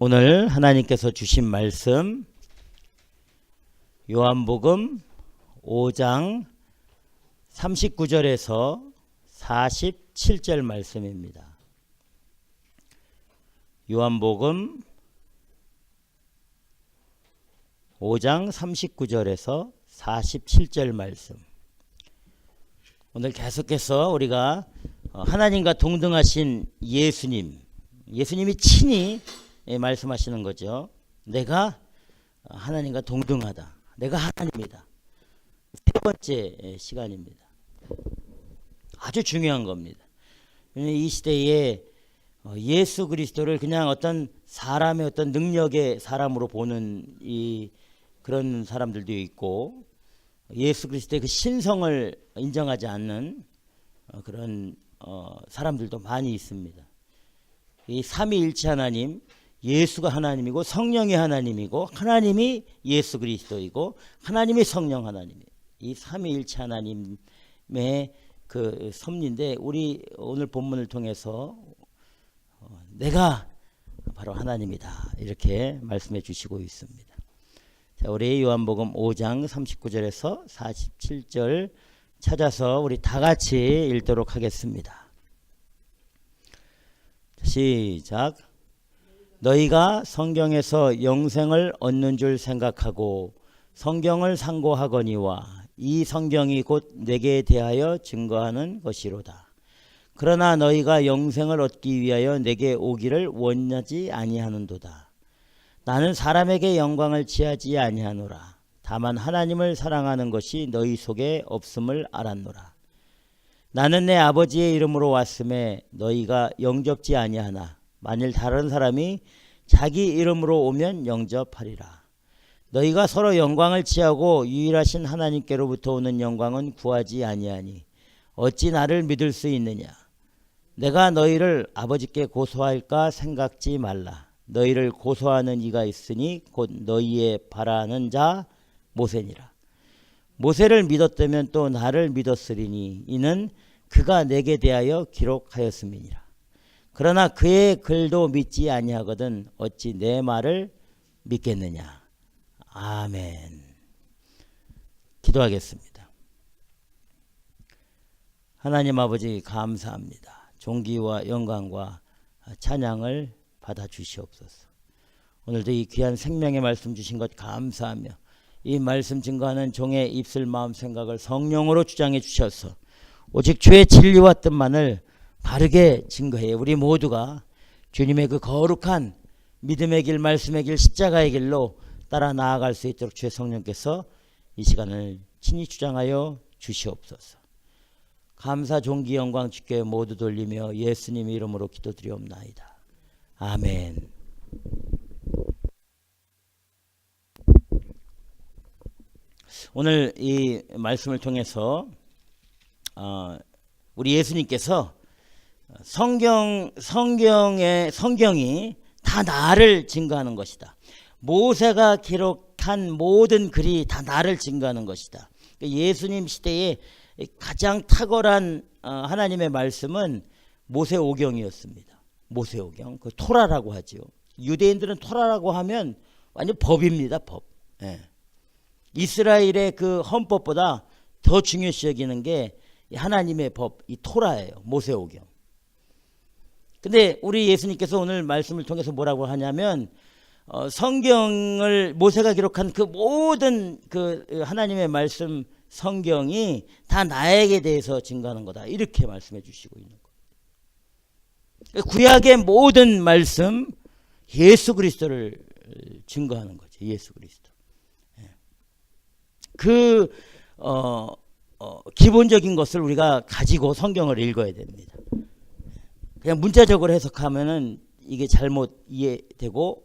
오늘 하나님께서 주신 말씀 요한복음 5장 39절에서 47절 말씀입니다. 요한복음 5장 39절에서 47절 말씀. 오늘 계속해서 우리가 하나님과 동등하신 예수님이 친히 말씀하시는 거죠. 내가 하나님과 동등하다. 내가 하나님이다. 세 번째 시간입니다. 아주 중요한 겁니다. 이 시대에 예수 그리스도를 그냥 어떤 사람의 어떤 능력의 사람으로 보는 그런 사람들도 있고, 예수 그리스도의 그 신성을 인정하지 않는 그런 사람들도 많이 있습니다. 이 삼위일체 하나님, 예수가 하나님이고 성령이 하나님이고 하나님이 예수 그리스도이고 하나님이 성령 하나님이에요. 이 삼위일체 하나님의 그 섭리인데, 우리 오늘 본문을 통해서 내가 바로 하나님이다 이렇게 말씀해 주시고 있습니다. 자, 우리 요한복음 5장 39절에서 47절 찾아서 우리 다 같이 읽도록 하겠습니다. 시작. 너희가 성경에서 영생을 얻는 줄 생각하고 성경을 상고하거니와 이 성경이 곧 내게 대하여 증거하는 것이로다. 그러나 너희가 영생을 얻기 위하여 내게 오기를 원하지 아니하는도다. 나는 사람에게 영광을 취하지 아니하노라. 다만 하나님을 사랑하는 것이 너희 속에 없음을 알았노라. 나는 내 아버지의 이름으로 왔음에 너희가 영접지 아니하나 만일 다른 사람이 자기 이름으로 오면 영접하리라. 너희가 서로 영광을 취하고 유일하신 하나님께로부터 오는 영광은 구하지 아니하니 어찌 나를 믿을 수 있느냐. 내가 너희를 아버지께 고소할까 생각지 말라. 너희를 고소하는 이가 있으니 곧 너희의 바라는 자 모세니라. 모세를 믿었다면 또 나를 믿었으리니 이는 그가 내게 대하여 기록하였음이니라. 그러나 그의 글도 믿지 아니하거든 어찌 내 말을 믿겠느냐. 아멘. 기도하겠습니다. 하나님 아버지 감사합니다. 존귀와 영광과 찬양을 받아 주시옵소서. 오늘도 이 귀한 생명의 말씀 주신 것 감사하며 이 말씀 증거하는 종의 입술 마음 생각을 성령으로 주장해 주셔서 오직 주의 진리와 뜻만을 바르게 증거해 우리 모두가 주님의 그 거룩한 믿음의 길, 말씀의 길, 십자가의 길로 따라 나아갈 수 있도록 주의 성령께서 이 시간을 친히 주장하여 주시옵소서. 감사, 존귀, 영광 주께 모두 돌리며 예수님 이름으로 기도드리옵나이다. 아멘. 오늘 이 말씀을 통해서 우리 예수님께서 성경이 다 나를 증거하는 것이다. 모세가 기록한 모든 글이 다 나를 증거하는 것이다. 예수님 시대에 가장 탁월한 하나님의 말씀은 모세오경이었습니다. 모세오경, 그 토라라고 하죠. 유대인들은 토라라고 하면 완전 법입니다. 법. 예. 이스라엘의 그 헌법보다 더 중요시 여기는 게 하나님의 법, 이 토라예요. 모세오경. 근데 우리 예수님께서 오늘 말씀을 통해서 뭐라고 하냐면 성경을 모세가 기록한 그 모든 그 하나님의 말씀 성경이 다 나에게 대해서 증거하는 거다. 이렇게 말씀해 주시고 있는 거예요. 구약의 모든 말씀 예수 그리스도를 증거하는 거죠. 예수 그리스도. 그 기본적인 것을 우리가 가지고 성경을 읽어야 됩니다. 그냥 문자적으로 해석하면은 이게 잘못 이해되고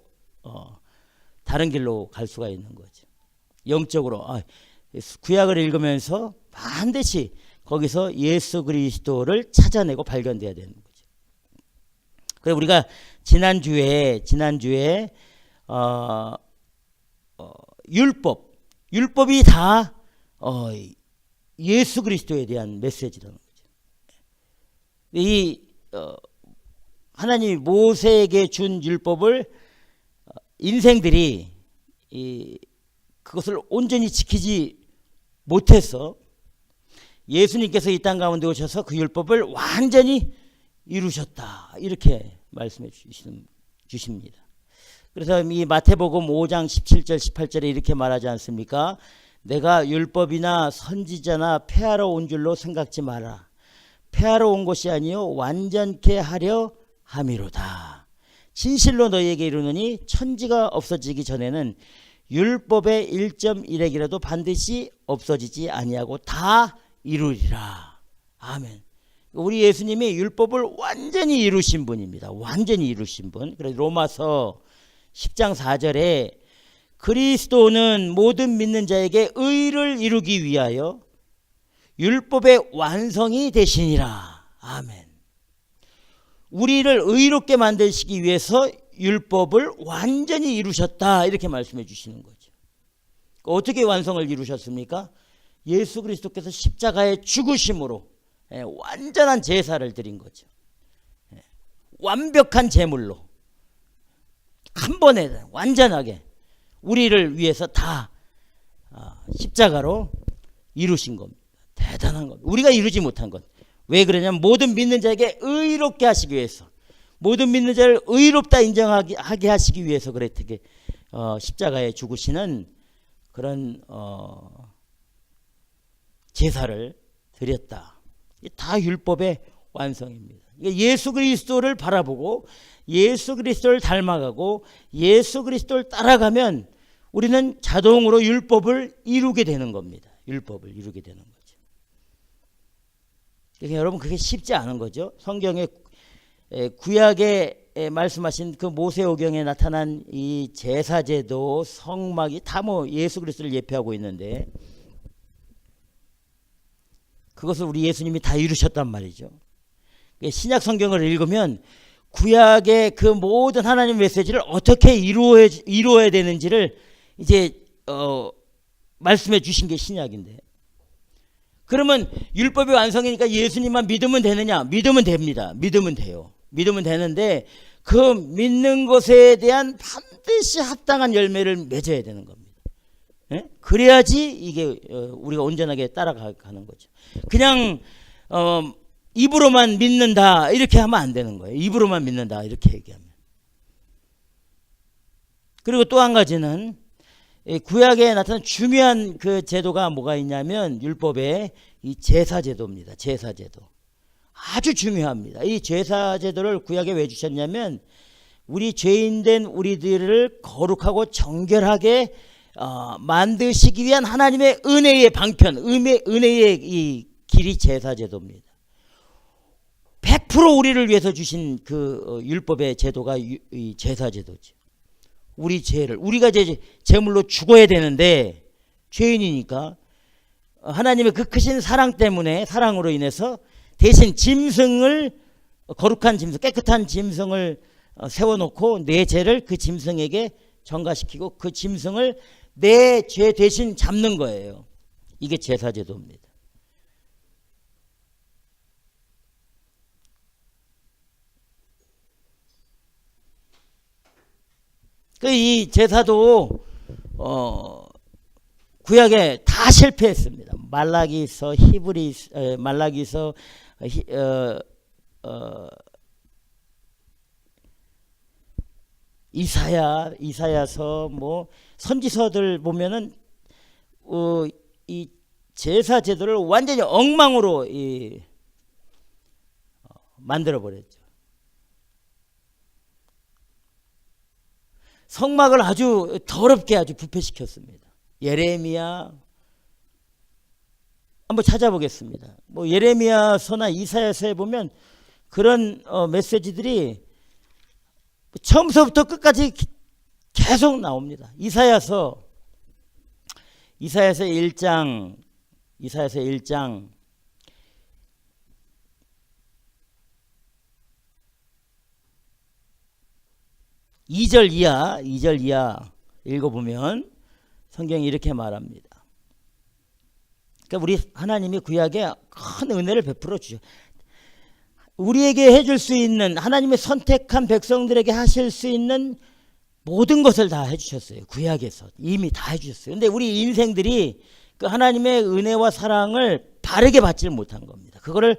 다른 길로 갈 수가 있는 거죠. 영적으로 구약을 읽으면서 반드시 거기서 예수 그리스도를 찾아내고 발견돼야 되는 거죠. 그래서 우리가 지난주에 율법이 다 예수 그리스도에 대한 메시지라는 거죠. 이 하나님이 모세에게 준 율법을 인생들이 그것을 온전히 지키지 못해서 예수님께서 이 땅 가운데 오셔서 그 율법을 완전히 이루셨다, 이렇게 말씀해 주십니다. 그래서 이 마태복음 5장 17절 18절에 이렇게 말하지 않습니까? 내가 율법이나 선지자나 폐하러 온 줄로 생각지 마라. 폐하러 온 것이 아니요 완전케 하려 함이로다. 진실로 너희에게 이르노니 천지가 없어지기 전에는 율법의 1.1핵이라도 반드시 없어지지 아니하고 다 이루리라. 아멘. 우리 예수님이 율법을 완전히 이루신 분입니다. 완전히 이루신 분. 그래서 로마서 10장 4절에 그리스도는 모든 믿는 자에게 의를 이루기 위하여 율법의 완성이 되시니라. 아멘. 우리를 의롭게 만드시기 위해서 율법을 완전히 이루셨다, 이렇게 말씀해 주시는 거죠. 어떻게 완성을 이루셨습니까? 예수 그리스도께서 십자가의 죽으심으로 완전한 제사를 드린 거죠. 완벽한 제물로 한 번에 완전하게 우리를 위해서 다 십자가로 이루신 겁니다. 대단한 겁니다. 우리가 이루지 못한 것. 왜 그러냐면 모든 믿는 자에게 의롭게 하시기 위해서, 모든 믿는 자를 의롭다 인정하게 하시기 위해서 그랬듯이 십자가에 죽으시는 그런 제사를 드렸다. 다 율법의 완성입니다. 예수 그리스도를 바라보고 예수 그리스도를 닮아가고 예수 그리스도를 따라가면 우리는 자동으로 율법을 이루게 되는 겁니다. 율법을 이루게 되는 거죠. 그러니까 여러분, 그게 쉽지 않은 거죠. 성경에 구약에 말씀하신 그 모세오경에 나타난 이 제사제도, 성막이 다 뭐 예수 그리스도를 예표하고 있는데 그것을 우리 예수님이 다 이루셨단 말이죠. 신약 성경을 읽으면 구약의 그 모든 하나님 메시지를 어떻게 이루어야 되는지를 이제 말씀해 주신 게 신약인데, 그러면 율법이 완성이니까 예수님만 믿으면 되느냐? 믿으면 됩니다. 믿으면 돼요. 믿으면 되는데 그 믿는 것에 대한 반드시 합당한 열매를 맺어야 되는 겁니다. 예? 그래야지 이게 우리가 온전하게 따라가는 거죠. 그냥 입으로만 믿는다 이렇게 하면 안 되는 거예요. 입으로만 믿는다 이렇게 얘기하면. 그리고 또 한 가지는 구약에 나타난 중요한 그 제도가 뭐가 있냐면 율법의 이 제사제도입니다. 제사제도. 아주 중요합니다. 이 제사제도를 구약에 왜 주셨냐면 우리 죄인된 우리들을 거룩하고 정결하게 만드시기 위한 하나님의 은혜의 방편, 은혜의 이 길이 제사제도입니다. 100% 우리를 위해서 주신 그 율법의 제도가 이 제사제도죠. 우리 죄를, 우리가 제물로 죽어야 되는데 죄인이니까 하나님의 그 크신 사랑 때문에, 사랑으로 인해서 대신 짐승을, 거룩한 짐승, 깨끗한 짐승을 세워놓고 내 죄를 그 짐승에게 전가시키고 그 짐승을 내 죄 대신 잡는 거예요. 이게 제사제도입니다. 이 제사도 구약에 다 실패했습니다. 말라기서, 말라기서, 이사야서, 뭐 선지서들 보면은 이 제사 제도를 완전히 엉망으로 만들어 버렸죠. 성막을 아주 더럽게 아주 부패시켰습니다. 예레미야 한번 찾아보겠습니다. 뭐 예레미야서나 이사야서에 보면 그런 메시지들이 처음서부터 끝까지 계속 나옵니다. 이사야서 1장 2절 이하 읽어보면 성경이 이렇게 말합니다. 그러니까 우리 하나님이 구약에 큰 은혜를 베풀어 주죠. 우리에게 해줄 수 있는, 하나님의 선택한 백성들에게 하실 수 있는 모든 것을 다 해주셨어요. 구약에서 이미 다 해주셨어요. 근데 우리 인생들이 그 하나님의 은혜와 사랑을 바르게 받지를 못한 겁니다. 그거를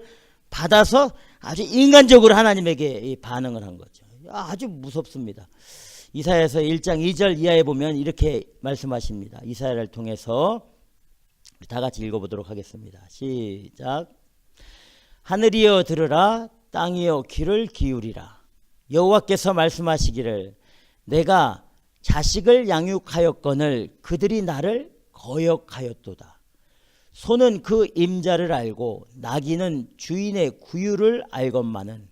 받아서 아주 인간적으로 하나님에게 반응을 한 거죠. 아주 무섭습니다. 이사야서 1장 2절 이하에 보면 이렇게 말씀하십니다. 이사야를 통해서 다 같이 읽어보도록 하겠습니다. 시작. 하늘이여 들으라, 땅이여 귀를 기울이라. 여호와께서 말씀하시기를 내가 자식을 양육하였거늘 그들이 나를 거역하였도다. 소는 그 임자를 알고 나귀는 주인의 구유를 알건만은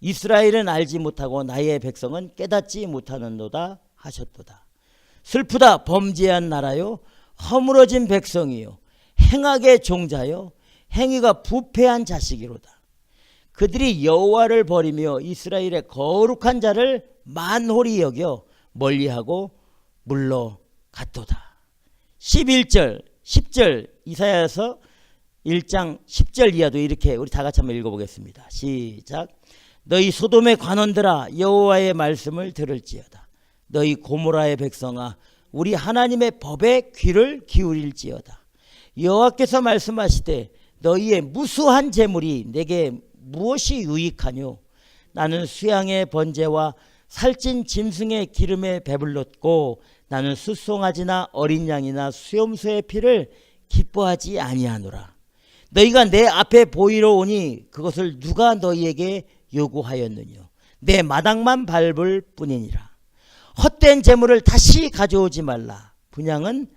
이스라엘은 알지 못하고 나의 백성은 깨닫지 못하는도다 하셨도다. 슬프다 범죄한 나라요, 허물어진 백성이요, 행악의 종자요, 행위가 부패한 자식이로다. 그들이 여호와를 버리며 이스라엘의 거룩한 자를 만홀히 여겨 멀리하고 물러갔도다. 11절 10절 이사야서 1장 10절 이하도 이렇게 우리 다 같이 한번 읽어보겠습니다. 시작. 너희 소돔의 관원들아 여호와의 말씀을 들을지어다. 너희 고모라의 백성아 우리 하나님의 법에 귀를 기울일지어다. 여호와께서 말씀하시되 너희의 무수한 재물이 내게 무엇이 유익하뇨? 나는 수양의 번제와 살찐 짐승의 기름에 배불렀고 나는 숫송아지나 어린 양이나 수염소의 피를 기뻐하지 아니하노라. 너희가 내 앞에 보이러 오니 그것을 누가 너희에게 요구하였느뇨? 내 마당만 밟을 뿐이니라. 헛된 재물을 다시 가져오지 말라. 분향은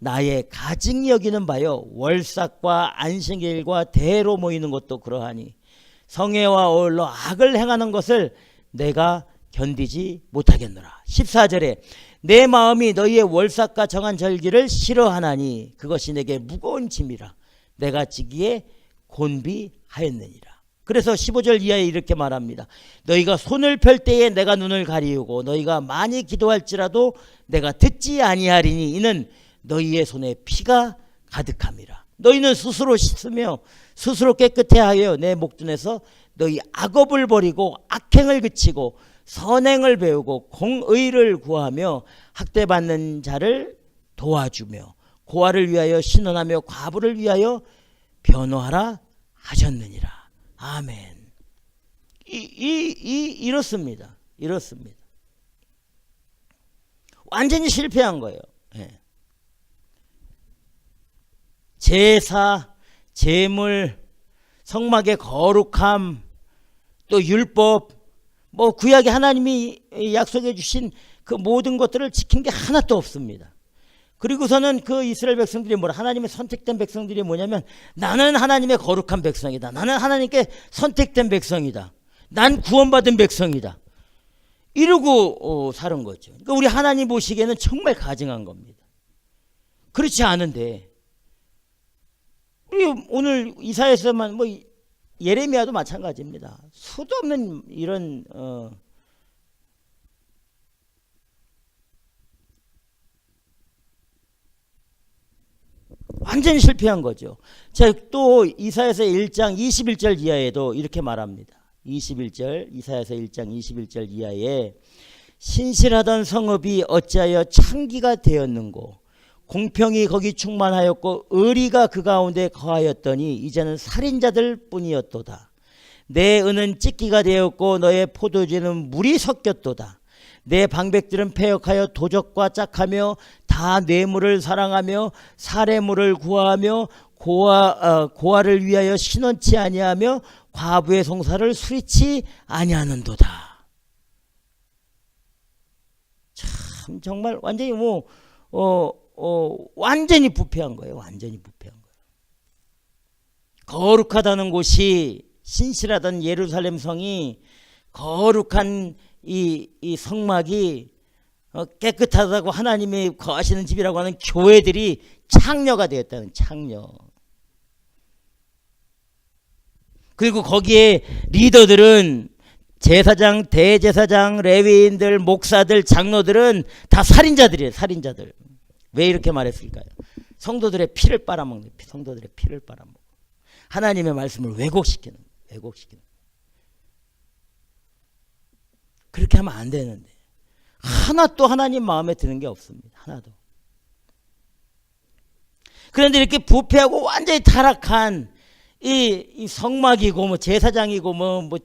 나의 가증 여기는 바요 월삭과 안식일과 대로 모이는 것도 그러하니 성회와 어울러 악을 행하는 것을 내가 견디지 못하겠노라. 14절에 내 마음이 너희의 월삭과 정한 절기를 싫어하나니 그것이 내게 무거운 짐이라. 내가 지기에 곤비하였느니라. 그래서 15절 이하에 이렇게 말합니다. 너희가 손을 펼 때에 내가 눈을 가리우고 너희가 많이 기도할지라도 내가 듣지 아니하리니 이는 너희의 손에 피가 가득함이라. 너희는 스스로 씻으며 스스로 깨끗해하여 내 목전에서 너희 악업을 버리고 악행을 그치고 선행을 배우고 공의를 구하며 학대받는 자를 도와주며 고아를 위하여 신원하며 과부를 위하여 변호하라 하셨느니라. 아멘. 이렇습니다. 이렇습니다. 완전히 실패한 거예요. 예. 제사, 제물, 성막의 거룩함, 또 율법, 뭐 구약에 하나님이 약속해 주신 그 모든 것들을 지킨 게 하나도 없습니다. 그리고서는 그 이스라엘 백성들이 뭐라, 하나님의 선택된 백성들이 뭐냐면 나는 하나님의 거룩한 백성이다. 나는 하나님께 선택된 백성이다. 난 구원받은 백성이다. 이러고 사는 거죠. 그러니까 우리 하나님 보시기에는 정말 가증한 겁니다. 그렇지 않은데 우리 오늘 이사야서만 뭐 예레미야도 마찬가지입니다. 수도 없는 이런 완전히 실패한 거죠. 자, 또 이사야서 1장 21절 이하에도 이렇게 말합니다. 21절 이사야서 1장 21절 이하에 신실하던 성읍이 어찌하여 창기가 되었는고 공평이 거기 충만하였고 의리가 그 가운데 거하였더니 이제는 살인자들 뿐이었도다. 내 은은 찢기가 되었고 너의 포도주는 물이 섞였도다. 내 방백들은 패역하여 도적과 짝하며 다 뇌물을 사랑하며 사례물을 구하며 고아를 위하여 신원치 아니하며 과부의 송사를 수리치 아니하는도다. 참 정말 완전히 완전히 부패한 거예요. 완전히 부패한 거예요. 거룩하다는 곳이, 신실하던 예루살렘 성이, 거룩한 이 성막이, 깨끗하다고 하나님이 거하시는 집이라고 하는 교회들이 창녀가 되었다는, 창녀. 그리고 거기에 리더들은 제사장, 대제사장, 레위인들, 목사들, 장로들은 다 살인자들이에요. 살인자들. 왜 이렇게 말했을까요? 성도들의 피를 빨아먹는, 성도들의 피를 빨아먹고 하나님의 말씀을 왜곡시키는. 그렇게 하면 안 되는데 하나도 하나님 마음에 드는 게 없습니다. 하나도. 그런데 이렇게 부패하고 완전히 타락한 이 성막이고 뭐 제사장이고 뭐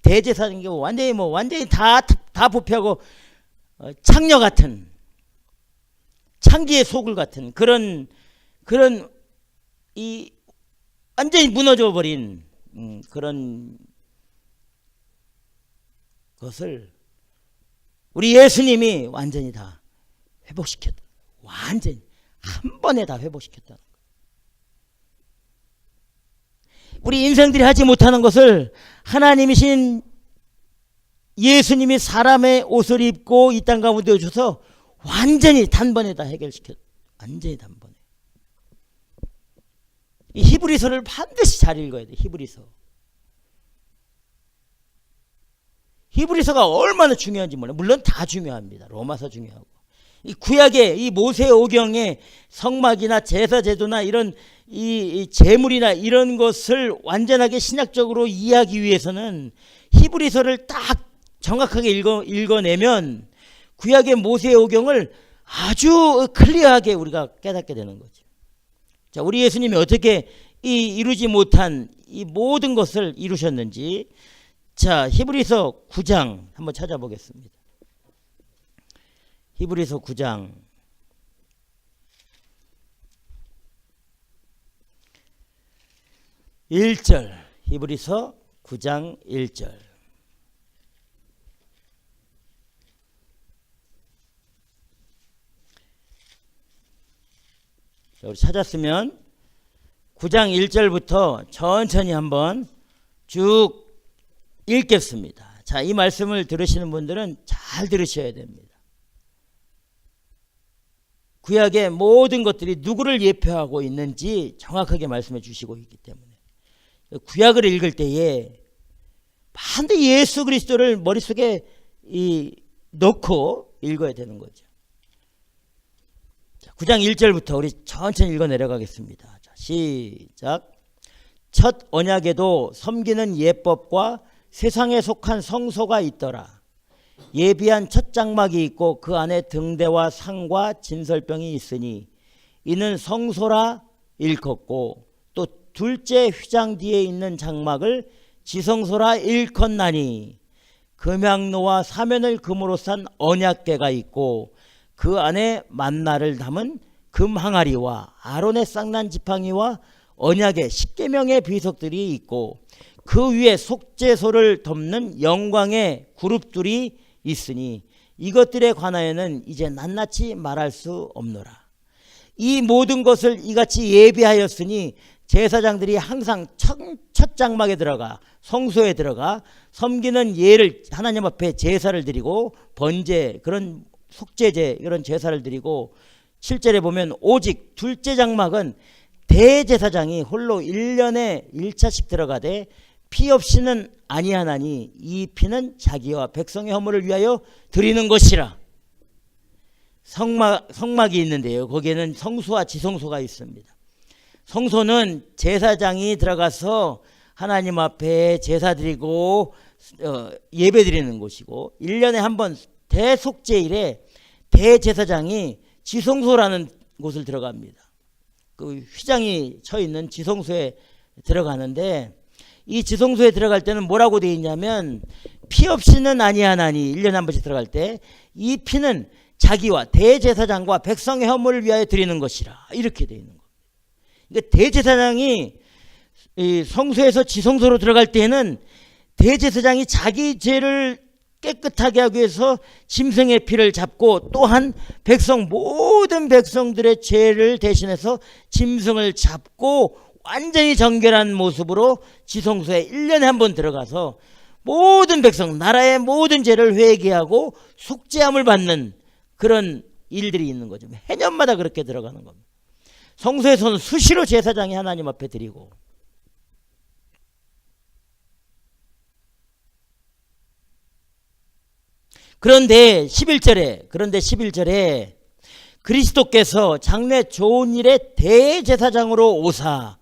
대제사장이고 완전히 다 부패하고 창녀 같은, 창기의 소굴 같은 그런 이 완전히 무너져 버린 그런 것을 우리 예수님이 완전히 다 회복시켰다. 완전히 한 번에 다 회복시켰다는 거예요. 우리 인생들이 하지 못하는 것을 하나님이신 예수님이 사람의 옷을 입고 이 땅 가운데 오셔서 완전히 단번에 다 해결시켰다. 완전히 단번에. 이 히브리서를 반드시 잘 읽어야 돼. 히브리서가 얼마나 중요한지 몰라요. 물론 다 중요합니다. 로마서 중요하고. 이 구약의 이 모세오경의 성막이나 제사 제도나 이런 이 제물이나 이런 것을 완전하게 신약적으로 이해하기 위해서는 히브리서를 딱 정확하게 읽어내면 구약의 모세오경을 아주 클리어하게 우리가 깨닫게 되는 거죠. 자, 우리 예수님이 어떻게 이 이루지 못한 이 모든 것을 이루셨는지, 자, 히브리서 9장 한번 찾아보겠습니다. 히브리서 9장 1절, 히브리서 9장 1절. 우리 찾았으면 9장 1절부터 천천히 한번 쭉 읽겠습니다. 자, 이 말씀을 들으시는 분들은 잘 들으셔야 됩니다. 구약의 모든 것들이 누구를 예표하고 있는지 정확하게 말씀해 주시고 있기 때문에 구약을 읽을 때에 반드시 예수 그리스도를 머릿속에 넣고 읽어야 되는 거죠. 9장 1절부터 우리 천천히 읽어 내려가겠습니다. 자, 시작. 첫 언약에도 섬기는 예법과 세상에 속한 성소가 있더라. 예비한 첫 장막이 있고 그 안에 등대와 상과 진설병이 있으니 이는 성소라 일컫고, 또 둘째 휘장 뒤에 있는 장막을 지성소라 일컫나니, 금향로와 사면을 금으로 싼 언약궤가 있고 그 안에 만나를 담은 금항아리와 아론의 쌍난 지팡이와 언약의 십계명의 비석들이 있고 그 위에 속죄소를 덮는 영광의 그룹들이 있으니 이것들에 관하여는 이제 낱낱이 말할 수 없노라. 이 모든 것을 이같이 예비하였으니 제사장들이 항상 첫 장막에 들어가 성소에 들어가 섬기는 예를 하나님 앞에 제사를 드리고 번제, 그런 속죄제, 이런 제사를 드리고, 7절에 보면 오직 둘째 장막은 대제사장이 홀로 1년에 1차씩 들어가되 피 없이는 아니하나니 이 피는 자기와 백성의 허물을 위하여 드리는 것이라. 성막이 있는데요, 거기에는 성소와 지성소가 있습니다. 성소는 제사장이 들어가서 하나님 앞에 제사 드리고 예배 드리는 곳이고, 1년에 한 번 대속죄일에 대제사장이 지성소라는 곳을 들어갑니다. 그 휘장이 쳐 있는 지성소에 들어가는데, 이 지성소에 들어갈 때는 뭐라고 되어 있냐면 피 없이는 아니하나니, 1년에 한 번씩 들어갈 때 이 피는 자기와 대제사장과 백성의 허물을 위하여 드리는 것이라, 이렇게 되어 있는 겁니다. 그러니까 대제사장이 이 성소에서 지성소로 들어갈 때에는 대제사장이 자기 죄를 깨끗하게 하기 위해서 짐승의 피를 잡고, 또한 모든 백성들의 죄를 대신해서 짐승을 잡고 완전히 정결한 모습으로 지성소에 1년에 한 번 들어가서 모든 백성, 나라의 모든 죄를 회개하고 속죄함을 받는 그런 일들이 있는 거죠. 해년마다 그렇게 들어가는 겁니다. 성소에서는 수시로 제사장이 하나님 앞에 드리고, 그런데 11절에 그리스도께서 장래 좋은 일의 대제사장으로 오사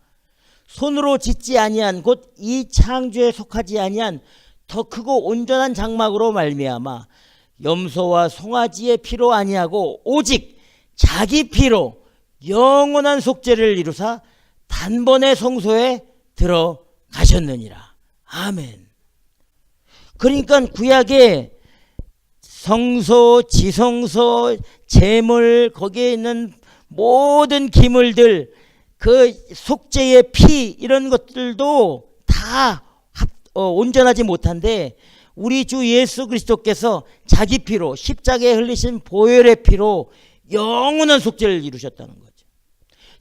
손으로 짓지 아니한 곧 이 창조에 속하지 아니한 더 크고 온전한 장막으로 말미암아 염소와 송아지의 피로 아니하고 오직 자기 피로 영원한 속죄를 이루사 단번에 성소에 들어가셨느니라. 아멘. 그러니까 구약에 성소, 지성소, 제물, 거기에 있는 모든 기물들, 그 속죄의 피, 이런 것들도 다 온전하지 못한데 우리 주 예수 그리스도께서 자기 피로, 십자가에 흘리신 보혈의 피로 영원한 속죄를 이루셨다는 거죠.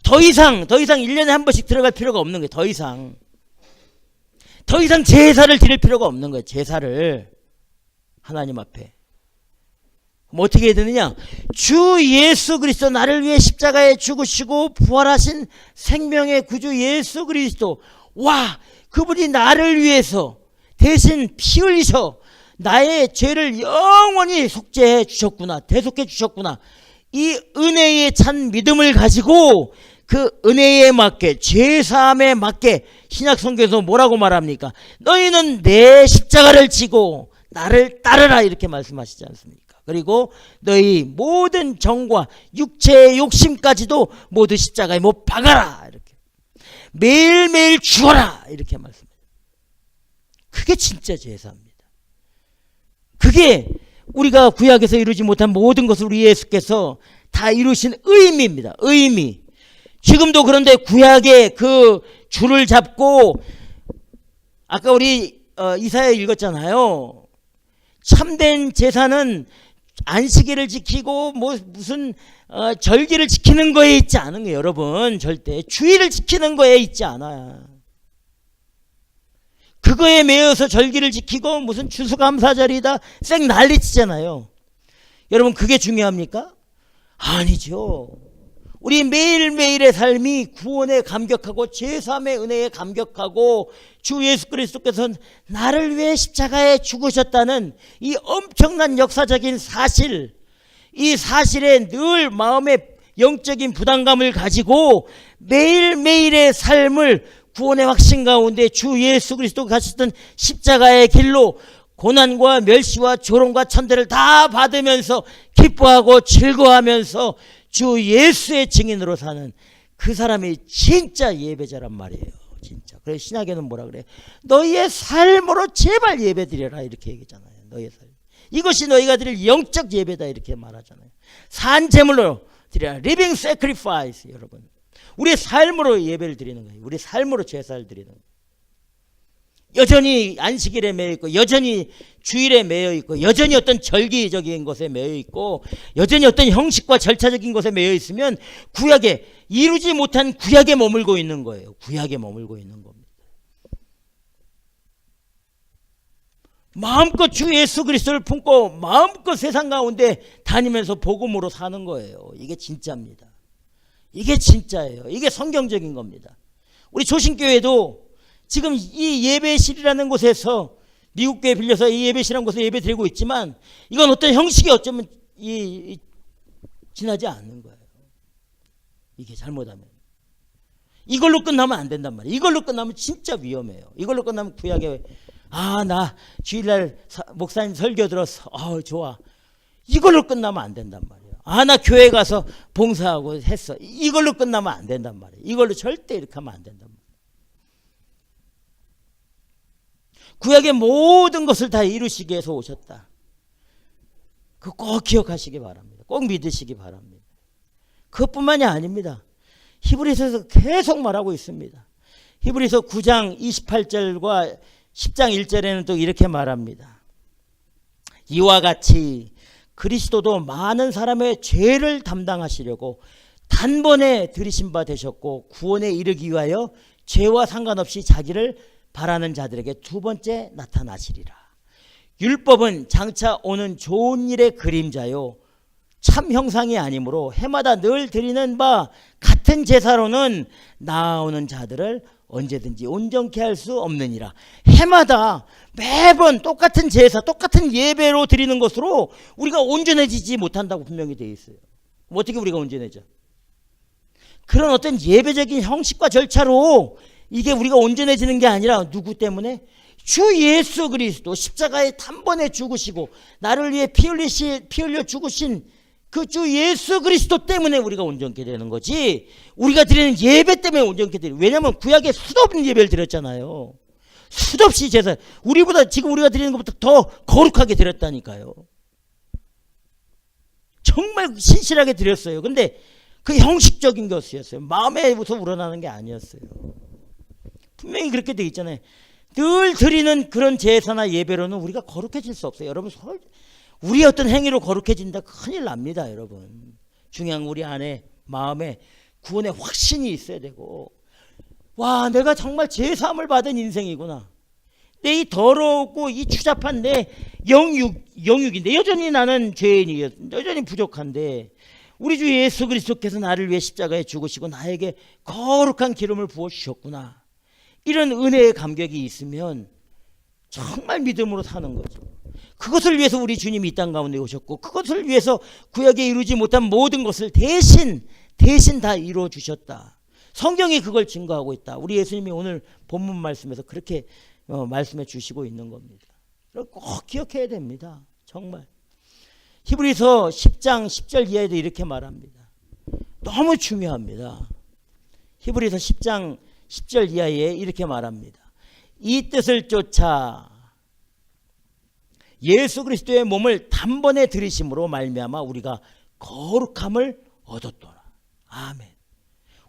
더 이상 1년에 한 번씩 들어갈 필요가 없는 거예요. 더 이상 제사를 드릴 필요가 없는 거예요. 제사를 하나님 앞에. 그럼 어떻게 해야 되느냐? 주 예수 그리스도, 나를 위해 십자가에 죽으시고 부활하신 생명의 구주 예수 그리스도, 와, 그분이 나를 위해서 대신 피 흘리셔 나의 죄를 영원히 속죄해 주셨구나, 대속해 주셨구나. 이 은혜에 찬 믿음을 가지고 그 은혜에 맞게, 죄사함에 맞게 신약 성경에서 뭐라고 말합니까? 너희는 내 십자가를 지고 나를 따르라, 이렇게 말씀하시지 않습니까? 그리고 너희 모든 정과 육체의 욕심까지도 모두 십자가에 못 박아라, 이렇게 매일매일 죽어라, 이렇게 말씀합니다. 그게 진짜 제사입니다. 그게 우리가 구약에서 이루지 못한 모든 것을 우리 예수께서 다 이루신 의미입니다. 의미. 지금도 그런데 구약의 그 줄을 잡고, 아까 우리 이사야 읽었잖아요. 참된 제사는 안식일을 지키고 무슨 절기를 지키는 거에 있지 않은 거예요. 여러분, 절대 주일을 지키는 거에 있지 않아요. 그거에 매여서 절기를 지키고 무슨 추수감사절이다 쌩 난리치잖아요. 여러분, 그게 중요합니까? 아니죠. 우리 매일매일의 삶이 구원에 감격하고 제사함의 은혜에 감격하고 주 예수 그리스도께서는 나를 위해 십자가에 죽으셨다는 이 엄청난 역사적인 사실, 이 사실에 늘 마음의 영적인 부담감을 가지고 매일매일의 삶을 구원의 확신 가운데 주 예수 그리스도가 가셨던 십자가의 길로 고난과 멸시와 조롱과 천대를 다 받으면서 기뻐하고 즐거워하면서 주 예수의 증인으로 사는 그 사람이 진짜 예배자란 말이에요. 진짜. 그래서 신약에는 뭐라 그래? 너희의 삶으로 제발 예배드려라, 이렇게 얘기잖아요. 너희의 삶. 이것이 너희가 드릴 영적 예배다, 이렇게 말하잖아요. 산제물로 드려라. Living sacrifice. 여러분, 우리의 삶으로 예배를 드리는 거예요. 우리 삶으로 제사를 드리는 거예요. 여전히 안식일에 매여 있고, 여전히 주일에 매여 있고, 여전히 어떤 절기적인 것에 매여 있고, 여전히 어떤 형식과 절차적인 것에 매여 있으면 구약에, 이루지 못한 구약에 머물고 있는 거예요. 구약에 머물고 있는 겁니다. 마음껏 주 예수 그리스도를 품고 마음껏 세상 가운데 다니면서 복음으로 사는 거예요. 이게 진짜입니다. 이게 진짜예요. 이게 성경적인 겁니다. 우리 조신교회도 지금 이 예배실이라는 곳에서, 미국 교회 빌려서 이 예배실이라는 곳에 예배 드리고 있지만, 이건 어떤 형식이 어쩌면 지나지 않는 거예요. 이게 잘못하면. 이걸로 끝나면 안 된단 말이에요. 이걸로 끝나면 진짜 위험해요. 이걸로 끝나면 구약에, 나 주일날 목사님 설교 들었어. 좋아. 이걸로 끝나면 안 된단 말이에요. 나 교회 가서 봉사하고 했어. 이걸로 끝나면 안 된단 말이에요. 이걸로 절대 이렇게 하면 안 된단 말이에요. 구약의 모든 것을 다 이루시기 위해서 오셨다. 그거 꼭 기억하시기 바랍니다. 꼭 믿으시기 바랍니다. 그것뿐만이 아닙니다. 히브리서에서 계속 말하고 있습니다. 히브리서 9장 28절과 10장 1절에는 또 이렇게 말합니다. 이와 같이 그리스도도 많은 사람의 죄를 담당하시려고 단번에 들이신 바 되셨고, 구원에 이르기 위하여 죄와 상관없이 자기를 바라는 자들에게 두 번째 나타나시리라. 율법은 장차 오는 좋은 일의 그림자요 참 형상이 아니므로 해마다 늘 드리는 바 같은 제사로는 나아오는 자들을 언제든지 온전케 할 수 없느니라. 해마다 매번 똑같은 제사, 똑같은 예배로 드리는 것으로 우리가 온전해지지 못한다고 분명히 되어 있어요. 어떻게 우리가 온전해져? 그런 어떤 예배적인 형식과 절차로 이게 우리가 온전해지는 게 아니라 누구 때문에? 주 예수 그리스도 십자가에 단번에 죽으시고 나를 위해 피 흘려 죽으신 그 주 예수 그리스도 때문에 우리가 온전케 되는 거지, 우리가 드리는 예배 때문에 온전케 되는. 왜냐하면 구약에 수없는 예배를 드렸잖아요. 수없이 제사, 우리보다 지금 우리가 드리는 것보다 더 거룩하게 드렸다니까요. 정말 신실하게 드렸어요. 근데 그 형식적인 것이었어요. 마음에부터 우러나는 게 아니었어요. 분명히 그렇게 돼 있잖아요. 늘 드리는 그런 제사나 예배로는 우리가 거룩해질 수 없어요. 여러분, 우리 어떤 행위로 거룩해진다 큰일 납니다. 여러분, 중요한 우리 안에 마음에 구원의 확신이 있어야 되고, 와, 내가 정말 제사함을 받은 인생이구나. 내 이 더럽고 이 추잡한 내 영육인데 여전히 나는 죄인이에요. 여전히 부족한데 우리 주 예수 그리스도께서 나를 위해 십자가에 죽으시고 나에게 거룩한 기름을 부어주셨구나. 이런 은혜의 감격이 있으면 정말 믿음으로 사는 거죠. 그것을 위해서 우리 주님이 이 땅 가운데 오셨고, 그것을 위해서 구약에 이루지 못한 모든 것을 대신 다 이루어 주셨다. 성경이 그걸 증거하고 있다. 우리 예수님이 오늘 본문 말씀에서 그렇게 말씀해 주시고 있는 겁니다. 꼭 기억해야 됩니다. 정말. 히브리서 10장 10절 이하에도 이렇게 말합니다. 너무 중요합니다. 히브리서 10장 10절 이하에 이렇게 말합니다. 이 뜻을 쫓아 예수 그리스도의 몸을 단번에 들이심으로 말미암아 우리가 거룩함을 얻었도다. 아멘.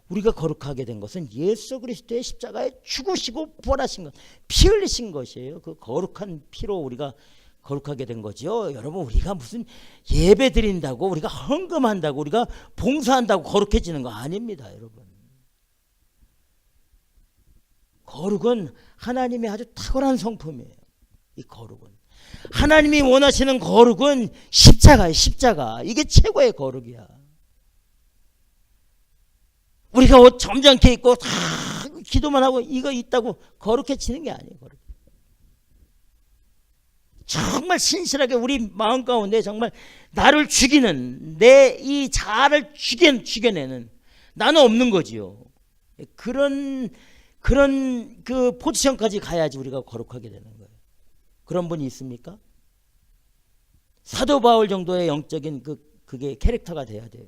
우리가 거룩하게 된 것은 예수 그리스도의 십자가에 죽으시고 부활하신 것, 피 흘리신 것이에요. 그 거룩한 피로 우리가 거룩하게 된 거죠. 여러분, 우리가 무슨 예배 드린다고, 우리가 헌금한다고, 우리가 봉사한다고 거룩해지는 거 아닙니다. 여러분, 거룩은 하나님의 아주 탁월한 성품이에요. 이 거룩은 하나님이 원하시는 거룩은 십자가예요. 십자가. 이게 최고의 거룩이야. 우리가 옷 점잖게 입고 다 기도만 하고 이거 있다고 거룩해지는 게 아니에요. 거룩. 정말 신실하게 우리 마음 가운데 정말 나를 죽이는, 내 이 자아를 죽여내는, 나는 없는 거지요. 그런 그 포지션까지 가야지 우리가 거룩하게 되는 거예요. 그런 분이 있습니까? 사도 바울 정도의 영적인 그게 캐릭터가 돼야 돼요.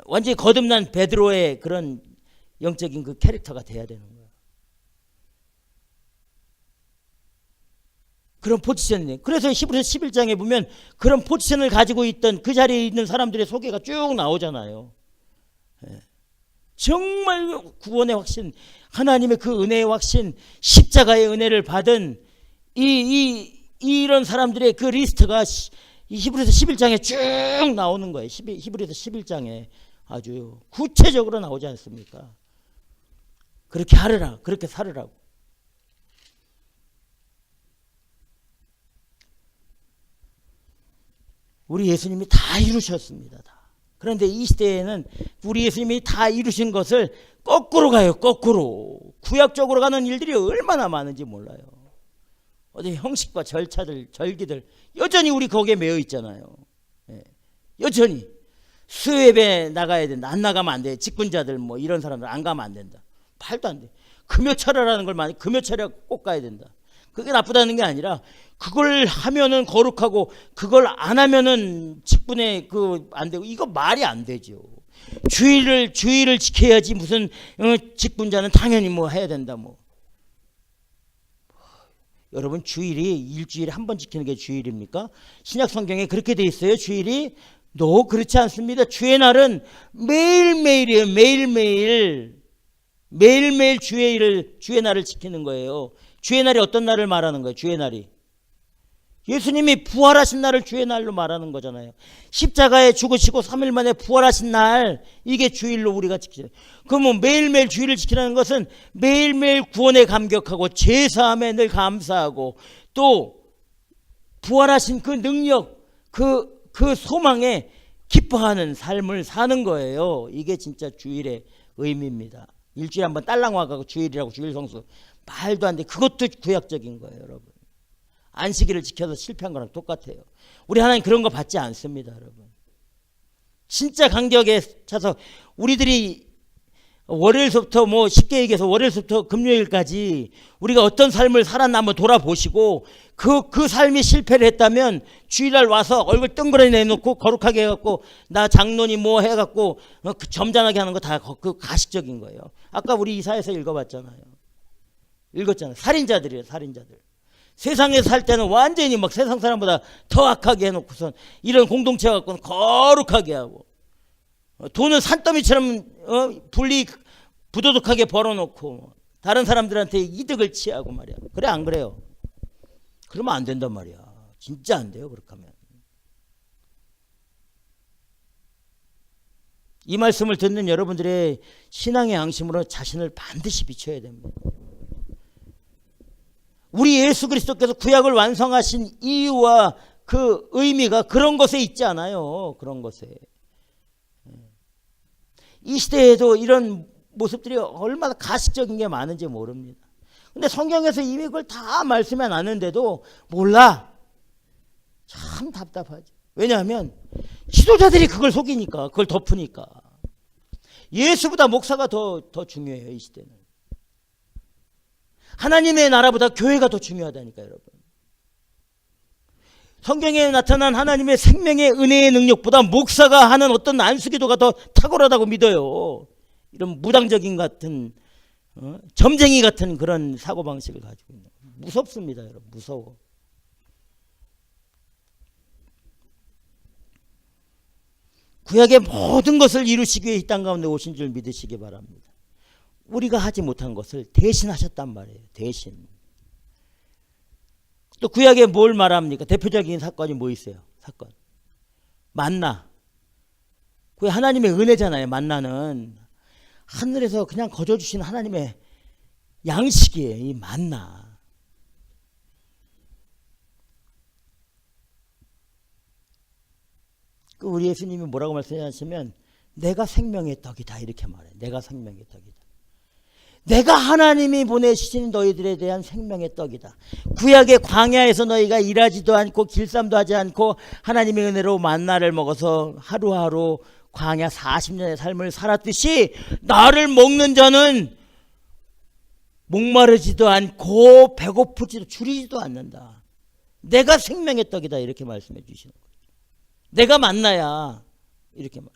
완전히 거듭난 베드로의 그런 영적인 그 캐릭터가 돼야 되는 거예요. 그런 포지션이. 그래서 히브리서 11장에 보면 그런 포지션을 가지고 있던 그 자리에 있는 사람들의 소개가 쭉 나오잖아요. 정말 구원의 확신, 하나님의 그 은혜의 확신, 십자가의 은혜를 받은 이런 사람들의 그 리스트가 히브리서 11장에 쭉 나오는 거예요. 히브리서 11장에 아주 구체적으로 나오지 않습니까? 그렇게 하르라, 그렇게 살으라고. 우리 예수님이 다 이루셨습니다. 다. 그런데 이 시대에는 우리 예수님이 다 이루신 것을 거꾸로 가요. 거꾸로. 구약적으로 가는 일들이 얼마나 많은지 몰라요. 어디 형식과 절차들, 절기들 여전히 우리 거기에 매여 있잖아요. 여전히 수요예배 나가야 된다. 안 나가면 안 돼. 직분자들 뭐 이런 사람들 안 가면 안 된다. 말도 안 돼. 금요철야라는 걸 많이, 금요철야 꼭 가야 된다. 그게 나쁘다는 게 아니라 그걸 하면은 거룩하고 그걸 안 하면은 직분에 안 되고, 이거 말이 안 되죠. 주의를 지켜야지 무슨 직분자는 당연히 뭐 해야 된다 뭐. 여러분, 주일이 일주일에 한 번 지키는 게 주일입니까? 신약 성경에 그렇게 돼 있어요. 주일이? 그렇지 않습니다. 주의 날은 매일매일이에요. 매일매일 주의 날을 지키는 거예요. 주의 날이 어떤 날을 말하는 거예요? 주의 날이 예수님이 부활하신 날을 주의 날로 말하는 거잖아요. 십자가에 죽으시고 3일 만에 부활하신 날, 이게 주일로 우리가 지키죠. 그러면 매일매일 주일을 지키라는 것은 매일매일 구원에 감격하고 죄사함에 늘 감사하고 또 부활하신 그 능력, 그 소망에 기뻐하는 삶을 사는 거예요. 이게 진짜 주일의 의미입니다. 일주일에 한번 딸랑 와가고 주일이라고 주일 성수, 말도 안 돼. 그것도 구약적인 거예요. 여러분, 안식일을 지켜서 실패한 거랑 똑같아요. 우리 하나님 그런 거 받지 않습니다. 여러분, 진짜 간격에 차서 우리들이 월요일서부터 뭐 쉽게 얘기해서 월요일서부터 금요일까지 우리가 어떤 삶을 살았나 한번 돌아보시고 그 삶이 실패를 했다면 주일날 와서 얼굴 뜬그러니 내놓고 거룩하게 해갖고 나 장로니 뭐 해갖고 그 점잖하게 하는 거 다 그 가식적인 거예요. 아까 우리 이사에서 읽어봤잖아요. 읽었잖아요. 살인자들이에요. 살인자들. 세상에 살 때는 완전히 막 세상 사람보다 더 악하게 해놓고선 이런 공동체 갖고는 거룩하게 하고 돈은 산더미처럼 분리 부도덕하게 벌어놓고 다른 사람들한테 이득을 취하고 말이야. 그래 안 그래요? 그러면 안 된단 말이야. 진짜 안 돼요. 그렇게 하면. 이 말씀을 듣는 여러분들의 신앙의 양심으로 자신을 반드시 비춰야 됩니다. 우리 예수 그리스도께서 구약을 완성하신 이유와 그 의미가 그런 것에 있지 않아요. 그런 것에. 이 시대에도 이런 모습들이 얼마나 가식적인 게 많은지 모릅니다. 근데 성경에서 이미 그걸 다 말씀해 놨는데도 몰라. 참 답답하죠. 왜냐하면 지도자들이 그걸 속이니까, 그걸 덮으니까. 예수보다 목사가 더 중요해요. 이 시대는. 하나님의 나라보다 교회가 더 중요하다니까 여러분. 성경에 나타난 하나님의 생명의 은혜의 능력보다 목사가 하는 어떤 안수기도가 더 탁월하다고 믿어요. 이런 무당적인 같은 점쟁이 같은 그런 사고방식을 가지고 있는. 무섭습니다 여러분. 무서워. 구약의 모든 것을 이루시기 위해 이 땅 가운데 오신 줄 믿으시기 바랍니다. 우리가 하지 못한 것을 대신하셨단 말이에요. 대신. 또 구약에 뭘 말합니까? 대표적인 사건이 뭐 있어요? 사건. 만나. 그게 하나님의 은혜잖아요. 만나는. 하늘에서 그냥 거저주신 하나님의 양식이에요. 이 만나. 그 우리 예수님이 뭐라고 말씀하시면 내가 생명의 떡이다 이렇게 말해요. 내가 생명의 떡이다. 내가 하나님이 보내주신 너희들에 대한 생명의 떡이다. 구약의 광야에서 너희가 일하지도 않고 길쌈도 하지 않고 하나님의 은혜로 만나를 먹어서 하루하루 광야 40년의 삶을 살았듯이 나를 먹는 자는 목마르지도 않고 배고프지도 줄이지도 않는다. 내가 생명의 떡이다 이렇게 말씀해 주시는 거죠. 내가 만나야 이렇게 말.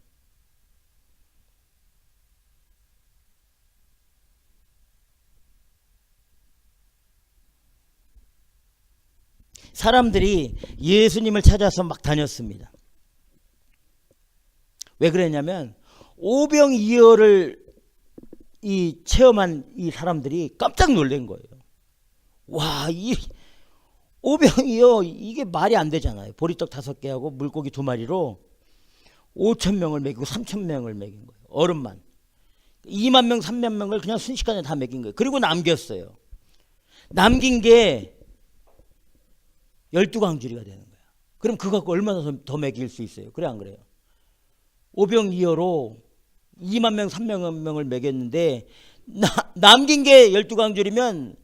사람들이 예수님을 찾아서 막 다녔습니다. 왜 그랬냐면 오병이어를 체험한 이 사람들이 깜짝 놀란 거예요. 와, 이 오병이어 이게 말이 안 되잖아요. 보리떡 5개하고 물고기 2마리로 5,000명을 먹이고 3,000명을 먹인 거예요. 어른만. 2만 명, 3만 명을 그냥 순식간에 다 먹인 거예요. 그리고 남겼어요. 남긴 게 12광주리가 되는 거야. 그럼 그거 갖고 얼마나 더 먹일 수 있어요? 그래 안 그래요? 오병이어로 2만 명, 3만 명을 먹였는데 남긴 게 12광주리면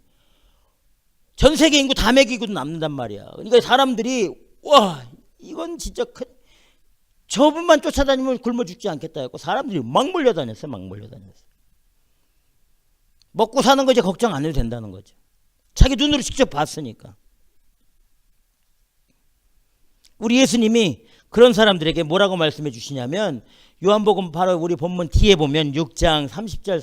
전 세계 인구 다 먹이고도 남는단 말이야. 그러니까 사람들이 와 이건 진짜 저분만 쫓아다니면 굶어 죽지 않겠다 했고 사람들이 막 몰려다녔어요. 막 몰려다녔어요. 먹고 사는 거 이제 걱정 안 해도 된다는 거죠. 자기 눈으로 직접 봤으니까. 우리 예수님이 그런 사람들에게 뭐라고 말씀해 주시냐면 요한복음 바로 우리 본문 뒤에 보면 6장 30절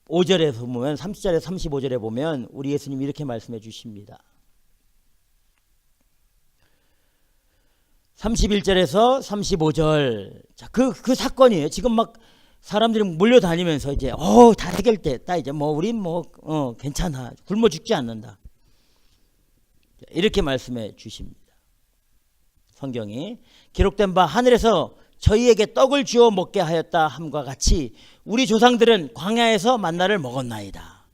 35절에서 보면 30절에서 35절에 보면 우리 예수님이 이렇게 말씀해 주십니다. 31절에서 35절. 자, 그 사건이에요. 지금 막 사람들이 몰려다니면서 이제 다 해결됐다. 이제 뭐 우린 괜찮아. 굶어 죽지 않는다. 이렇게 말씀해 주십니다. 성경이 기록된 바 하늘에서 저희에게 떡을 주어 먹게 하였다 함과 같이 우리 조상들은 광야에서 만나를 먹었나이다.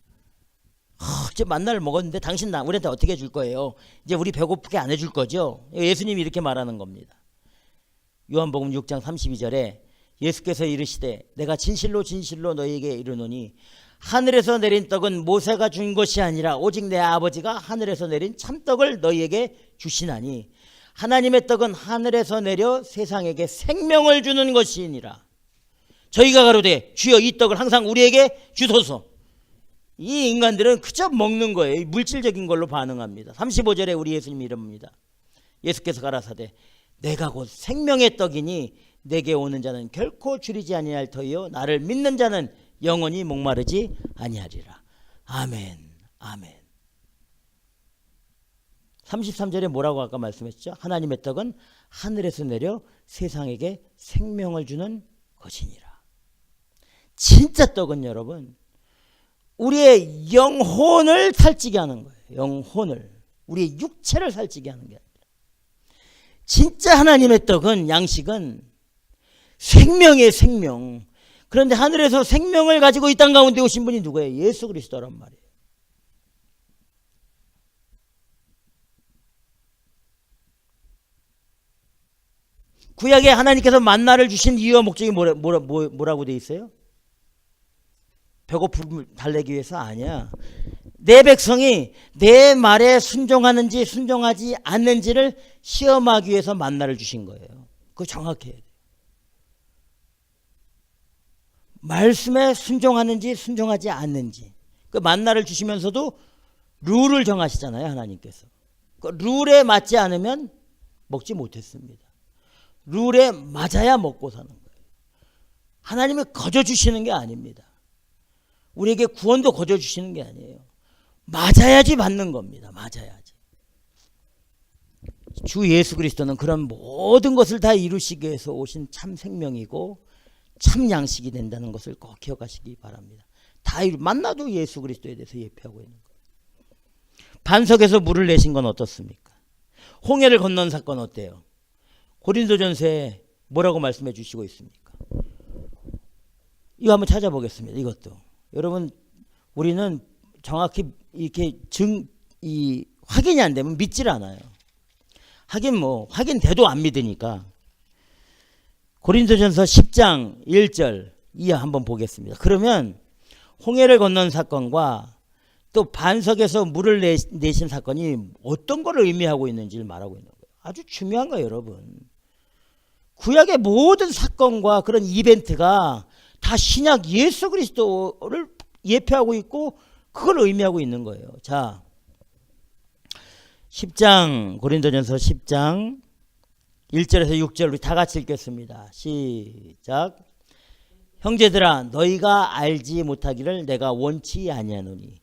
이제 만나를 먹었는데 당신 우리한테 어떻게 줄 거예요? 이제 우리 배고프게 안 해줄 거죠? 예수님이 이렇게 말하는 겁니다. 요한복음 6장 32절에 예수께서 이르시되 내가 진실로 진실로 너희에게 이르노니 하늘에서 내린 떡은 모세가 준 것이 아니라 오직 내 아버지가 하늘에서 내린 참떡을 너희에게 주시나니 하나님의 떡은 하늘에서 내려 세상에게 생명을 주는 것이니라. 저희가 가로되 주여 이 떡을 항상 우리에게 주소서. 이 인간들은 그저 먹는 거예요. 물질적인 걸로 반응합니다. 35절에 우리 예수님이 이럽니다. 예수께서 가라사대 내가 곧 생명의 떡이니 내게 오는 자는 결코 줄이지 아니할 터이요 나를 믿는 자는 영원히 목마르지 아니하리라. 아멘. 아멘. 33절에 뭐라고 아까 말씀했죠? 하나님의 떡은 하늘에서 내려 세상에게 생명을 주는 것이니라. 진짜 떡은 여러분 우리의 영혼을 살찌게 하는 거예요. 영혼을. 우리의 육체를 살찌게 하는 게 아니라. 진짜 하나님의 떡은 양식은 생명이에요. 생명. 그런데 하늘에서 생명을 가지고 이 땅 가운데 오신 분이 누구예요? 예수 그리스도란 말이에요. 구약에 하나님께서 만나를 주신 이유와 목적이 뭐라고 돼 있어요? 배고픔을 달래기 위해서 아니야. 내 백성이 내 말에 순종하는지 순종하지 않는지를 시험하기 위해서 만나를 주신 거예요. 그거 정확해야 돼요. 말씀에 순종하는지 순종하지 않는지. 그 만나를 주시면서도 룰을 정하시잖아요. 하나님께서. 그 룰에 맞지 않으면 먹지 못했습니다. 룰에 맞아야 먹고 사는 거예요. 하나님이 거저 주시는 게 아닙니다. 우리에게 구원도 거저 주시는 게 아니에요. 맞아야지 받는 겁니다. 맞아야지. 주 예수 그리스도는 그런 모든 것을 다 이루시기 위해서 오신 참 생명이고 참 양식이 된다는 것을 꼭 기억하시기 바랍니다. 다 만나도 예수 그리스도에 대해서 예표하고 있는 거예요. 반석에서 물을 내신 건 어떻습니까? 홍해를 건넌 사건 어때요? 고린도전서에 뭐라고 말씀해 주시고 있습니까? 이거 한번 찾아보겠습니다. 이것도 여러분 우리는 정확히 이렇게 확인이 안 되면 믿질 않아요. 하긴 확인돼도 안 믿으니까. 고린도전서 10장 1절 이하 한번 보겠습니다. 그러면 홍해를 건넌 사건과 또 반석에서 물을 내신 사건이 어떤 것을 의미하고 있는지를 말하고 있는 거예요. 아주 중요한 거예요, 여러분. 구약의 모든 사건과 그런 이벤트가 다 신약 예수 그리스도를 예표하고 있고 그걸 의미하고 있는 거예요. 자, 10장 고린도전서 10장 1절에서 6절 우리 다 같이 읽겠습니다. 시작. 형제들아 너희가 알지 못하기를 내가 원치 아니하노니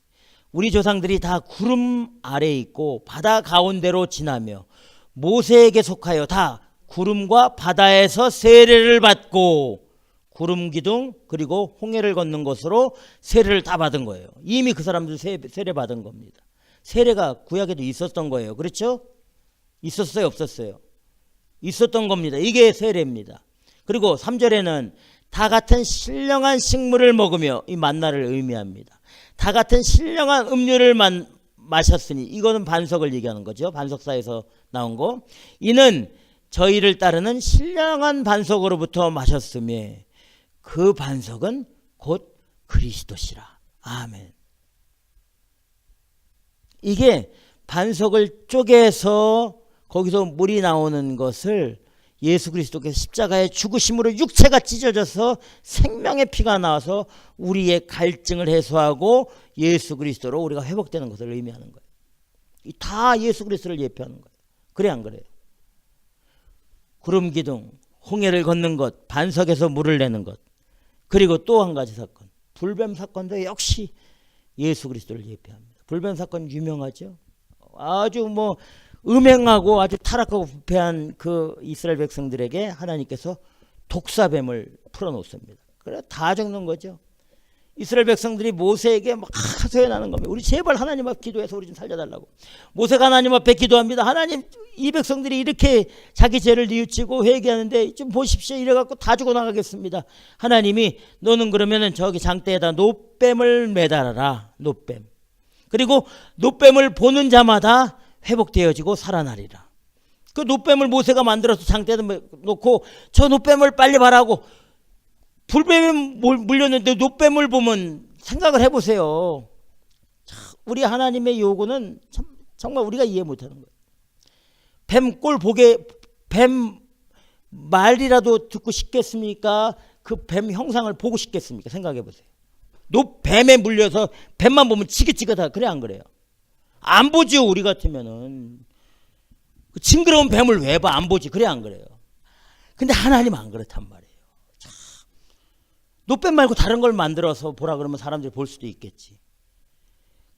우리 조상들이 다 구름 아래에 있고 바다 가운데로 지나며 모세에게 속하여 다 구름과 바다에서 세례를 받고 구름 기둥 그리고 홍해를 걷는 것으로 세례를 다 받은 거예요. 이미 그 사람들 세례 받은 겁니다. 세례가 구약에도 있었던 거예요. 그렇죠? 있었어요? 없었어요? 있었던 겁니다. 이게 세례입니다. 그리고 3절에는 다 같은 신령한 식물을 먹으며 이 만나를 의미합니다. 다 같은 신령한 음료를 마셨으니 이거는 반석을 얘기하는 거죠. 반석사에서 나온 거. 이는 저희를 따르는 신령한 반석으로부터 마셨으며 그 반석은 곧 그리스도시라. 아멘. 이게 반석을 쪼개서 거기서 물이 나오는 것을 예수 그리스도께서 십자가의 죽으심으로 육체가 찢어져서 생명의 피가 나와서 우리의 갈증을 해소하고 예수 그리스도로 우리가 회복되는 것을 의미하는 거예요. 다 예수 그리스도를 예표하는 거예요. 그래 안 그래요? 구름 기둥, 홍해를 걷는 것, 반석에서 물을 내는 것, 그리고 또 한 가지 사건, 불뱀 사건도 역시 예수 그리스도를 예표합니다. 불뱀 사건 유명하죠. 아주 음행하고 아주 타락하고 부패한 그 이스라엘 백성들에게 하나님께서 독사뱀을 풀어놓습니다. 그래 다 적는 거죠. 이스라엘 백성들이 모세에게 막 하소연하는 겁니다. 우리 제발 하나님 앞에 기도해서 우리 좀 살려달라고. 모세가 하나님 앞에 기도합니다. 하나님 이 백성들이 이렇게 자기 죄를 뉘우치고 회개하는데 좀 보십시오. 이래갖고 다 죽어나가겠습니다. 하나님이 너는 그러면은 저기 장대에다 놋뱀을 매달아라. 놋뱀. 그리고 놋뱀을 보는 자마다 회복되어지고 살아나리라. 그 놋뱀을 모세가 만들어서 장대에다 놓고 저 놋뱀을 빨리 봐라고. 불뱀에 물렸는데 놋뱀을 보면 생각을 해보세요. 우리 하나님의 요구는 정말 우리가 이해 못하는 거예요. 뱀 말이라도 듣고 싶겠습니까? 그 뱀 형상을 보고 싶겠습니까? 생각해 보세요. 뱀에 물려서 뱀만 보면 지긋지긋하다. 그래 안 그래요? 안 보죠. 우리 같으면은 그 징그러운 뱀을 왜 봐? 안 보지. 그래 안 그래요? 근데 하나님 안 그렇단 말이에요. 참. 노뱀 말고 다른 걸 만들어서 보라 그러면 사람들이 볼 수도 있겠지.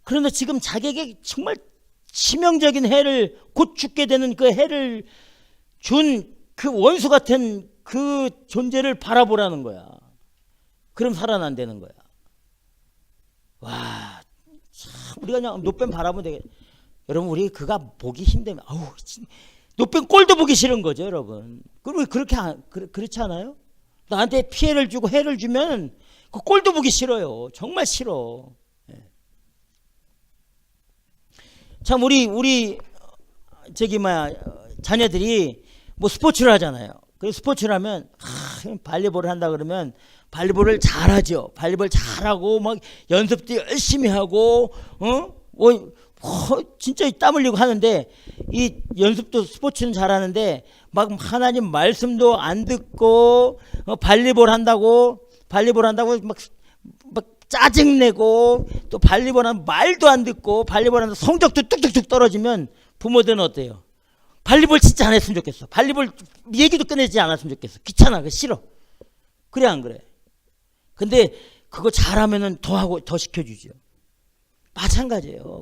그런데 지금 자기에게 정말 치명적인 해를, 곧 죽게 되는 그 해를 준 그 원수 같은 그 존재를 바라보라는 거야. 그럼 살아난다는 거야. 와, 참 우리가 그냥 노뱀 바라보면 되겠. 여러분, 우리 그가 보기 힘들면 노뱀 꼴도 보기 싫은 거죠, 여러분. 그리고 그렇지 않아요? 나한테 피해를 주고 해를 주면 그 꼴도 보기 싫어요. 정말 싫어. 참 우리 자녀들이 뭐 스포츠를 하잖아요. 그 스포츠를 하면 발리볼을 한다 그러면 발리볼을 잘하죠. 발리볼 잘하고 막 연습도 열심히 하고 진짜 땀 흘리고 하는데, 이 연습도 스포츠는 잘하는데 막 하나님 말씀도 안 듣고 발리볼 한다고 막 짜증내고, 또 발리볼 하면 말도 안 듣고 발리볼 하면 성적도 뚝뚝뚝 떨어지면 부모들은 어때요? 발리볼 진짜 안 했으면 좋겠어. 발리볼 얘기도 꺼내지 않았으면 좋겠어. 귀찮아. 싫어. 그래 안 그래? 근데 그거 잘하면은 더 시켜주죠. 마찬가지예요.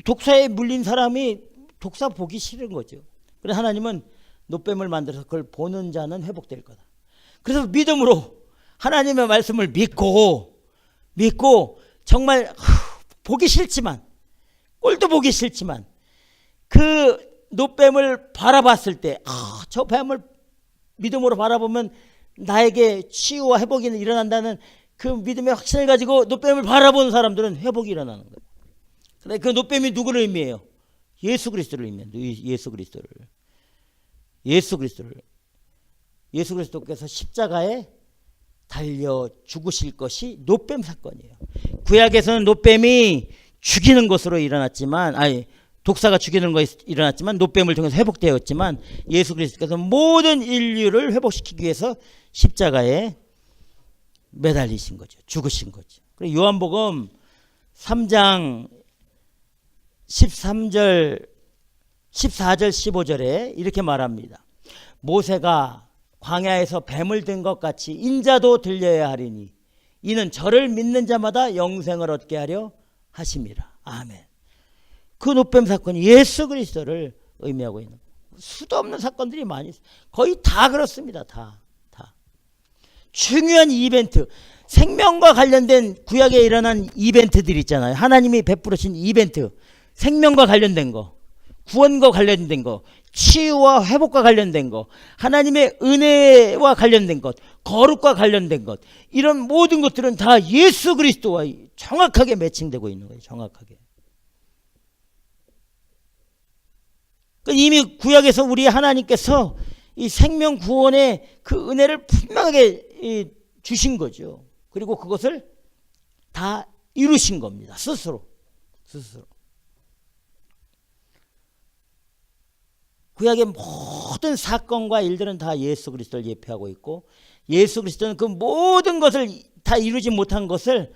독사에 물린 사람이 독사 보기 싫은 거죠. 그래서 하나님은 노뱀을 만들어서 그걸 보는 자는 회복될 거다. 그래서 믿음으로 하나님의 말씀을 믿고 정말 보기 싫지만, 꼴도 보기 싫지만 그 노뱀을 바라봤을 때 저 뱀을 믿음으로 바라보면 나에게 치유와 회복이 일어난다는 그 믿음의 확신을 가지고 노뱀을 바라보는 사람들은 회복이 일어나는 거예요. 근데 그 노뱀이 누구를 의미해요? 예수 그리스도를 의미해요. 예수 그리스도께서 십자가에 달려 죽으실 것이 노뱀 사건이에요. 구약에서는 노뱀이 죽이는 것으로 일어났지만, 독사가 죽이는 것이 일어났지만 노뱀을 통해서 회복되었지만, 예수 그리스도께서 모든 인류를 회복시키기 위해서 십자가에 매달리신 거죠. 죽으신 거죠. 그리고 요한복음 3장 13절, 14절, 15절에 이렇게 말합니다. 모세가 광야에서 뱀을 든 것 같이 인자도 들려야 하리니 이는 저를 믿는 자마다 영생을 얻게 하려 하심이라. 아멘. 그 노뱀 사건이 예수 그리스도를 의미하고 있는 거예요. 수도 없는 사건들이 많이 있어요. 거의 다 그렇습니다. 다. 중요한 이벤트, 생명과 관련된 구약에 일어난 이벤트들 있잖아요. 하나님이 베풀으신 이벤트, 생명과 관련된 거, 구원과 관련된 거, 치유와 회복과 관련된 거, 하나님의 은혜와 관련된 것, 거룩과 관련된 것, 이런 모든 것들은 다 예수 그리스도와 정확하게 매칭되고 있는 거예요. 정확하게. 이미 구약에서 우리 하나님께서 이 생명 구원의 그 은혜를 분명하게 주신 거죠. 그리고 그것을 다 이루신 겁니다. 스스로. 구약의 모든 사건과 일들은 다 예수 그리스도를 예표하고 있고, 예수 그리스도는 그 모든 것을 다 이루지 못한 것을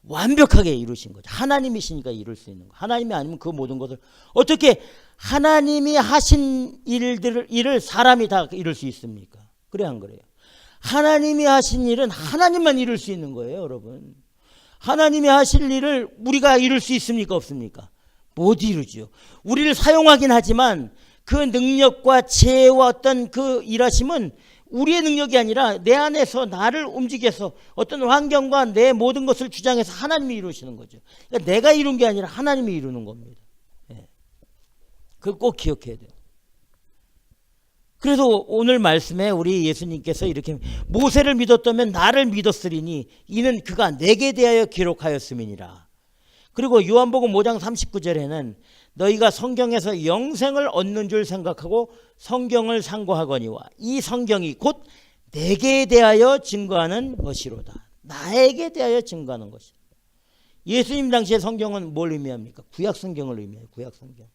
완벽하게 이루신 거죠. 하나님이시니까 이룰 수 있는 거. 하나님이 아니면 그 모든 것을 어떻게 하나님이 하신 일을 사람이 다 이룰 수 있습니까? 그래 안 그래요? 하나님이 하신 일은 하나님만 이룰 수 있는 거예요, 여러분. 하나님이 하실 일을 우리가 이룰 수 있습니까? 없습니까? 못 이루죠. 우리를 사용하긴 하지만 그 능력과 지혜와 어떤 그 일하심은 우리의 능력이 아니라 내 안에서 나를 움직여서 어떤 환경과 내 모든 것을 주장해서 하나님이 이루시는 거죠. 그러니까 내가 이룬 게 아니라 하나님이 이루는 겁니다. 그걸 꼭 기억해야 돼요. 그래서 오늘 말씀에 우리 예수님께서 이렇게 모세를 믿었다면 나를 믿었으리니 이는 그가 내게 대하여 기록하였음이니라. 그리고 요한복음 5장 39절에는 너희가 성경에서 영생을 얻는 줄 생각하고 성경을 상고하거니와 이 성경이 곧 내게 대하여 증거하는 것이로다. 나에게 대하여 증거하는 것이다. 예수님 당시의 성경은 뭘 의미합니까? 구약 성경을 의미해요. 구약 성경.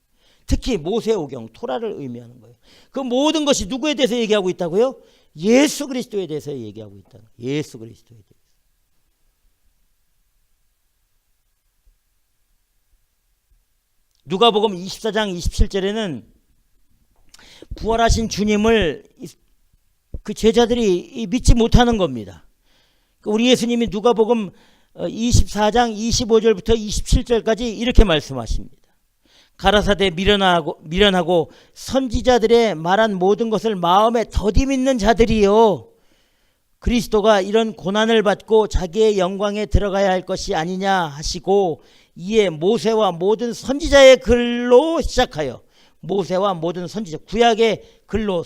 특히 모세오경, 토라를 의미하는 거예요. 그 모든 것이 누구에 대해서 얘기하고 있다고요? 예수 그리스도에 대해서 얘기하고 있다. 예수 그리스도에 대해서. 누가복음 24장 27절에는 부활하신 주님을 그 제자들이 믿지 못하는 겁니다. 우리 예수님이 누가복음 24장 25절부터 27절까지 이렇게 말씀하십니다. 가라사대 미련하고 선지자들의 말한 모든 것을 마음에 더디 믿는 자들이요, 그리스도가 이런 고난을 받고 자기의 영광에 들어가야 할 것이 아니냐 하시고, 이에 모세와 모든 선지자의 글로 시작하여, 모세와 모든 선지자, 구약의 글로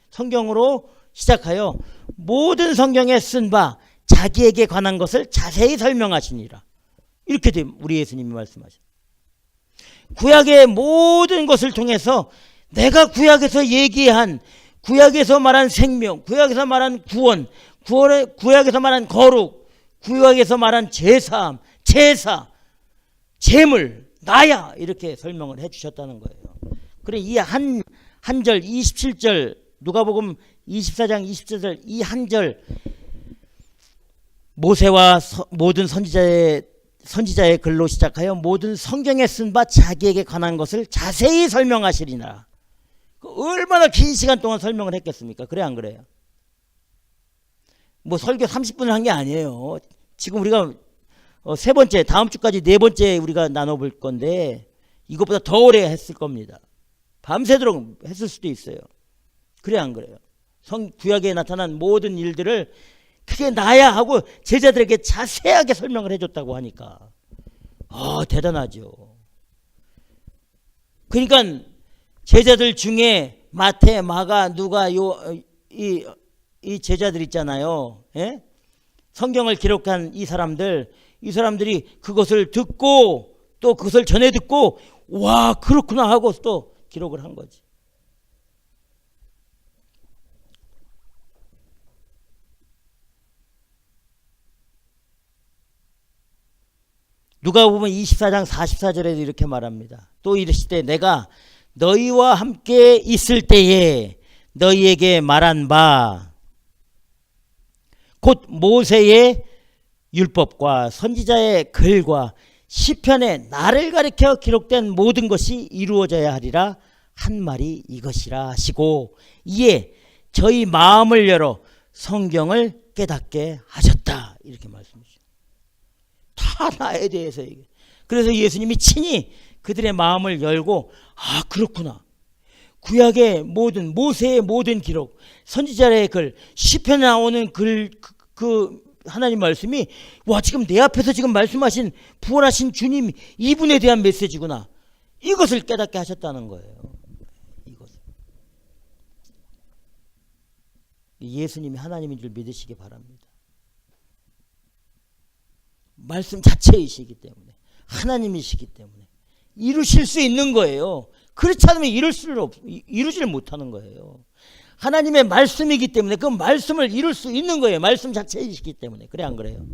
성경으로 시작하여 모든 성경에 쓴 바 자기에게 관한 것을 자세히 설명하시니라. 이렇게 우리 예수님이 말씀하셨습니다. 구약의 모든 것을 통해서 내가 구약에서 얘기한, 구약에서 말한 생명, 구약에서 말한 구원, 구약에서 말한 거룩, 구약에서 말한 제사함, 제사, 제물, 나야, 이렇게 설명을 해주셨다는 거예요. 그래, 이 한 절 27절, 누가복음 24장 27절 이 한 절, 모세와 모든 선지자의 글로 시작하여 모든 성경에 쓴 바 자기에게 관한 것을 자세히 설명하시리라. 얼마나 긴 시간 동안 설명을 했겠습니까? 그래 안 그래요? 뭐 설교 30분을 한 게 아니에요. 지금 우리가 세 번째, 다음 주까지 네 번째 우리가 나눠볼 건데 이것보다 더 오래 했을 겁니다. 밤새도록 했을 수도 있어요. 그래 안 그래요? 구약에 나타난 모든 일들을 그게 나야 하고 제자들에게 자세하게 설명을 해줬다고 하니까 대단하죠. 그러니까 제자들 중에 마태, 마가, 누가 이 제자들 있잖아요. 예? 성경을 기록한 이 사람들이 그것을 듣고 또 그것을 전해 듣고 와 그렇구나 하고 또 기록을 한 거지. 누가복음 24장 44절에도 이렇게 말합니다. 또 이르시되 내가 너희와 함께 있을 때에 너희에게 말한 바 곧 모세의 율법과 선지자의 글과 시편에 나를 가리켜 기록된 모든 것이 이루어져야 하리라 한 말이 이것이라 하시고, 이에 저희 마음을 열어 성경을 깨닫게 하셨다. 이렇게 말씀하시죠. 다 나에 대해서 얘기해. 그래서 예수님이 친히 그들의 마음을 열고 그렇구나. 구약의 모든, 모세의 모든 기록, 선지자의 글, 시편에 나오는 그 하나님 말씀이 지금 내 앞에서 지금 말씀하신 부활하신 주님 이분에 대한 메시지구나. 이것을 깨닫게 하셨다는 거예요. 이것을. 예수님이 하나님인 줄 믿으시기 바랍니다. 말씀 자체이시기 때문에, 하나님이시기 때문에 이루실 수 있는 거예요. 그렇지 않으면 이루지를 못하는 거예요. 하나님의 말씀이기 때문에 그 말씀을 이룰 수 있는 거예요. 말씀 자체이시기 때문에. 그래 안 그래요?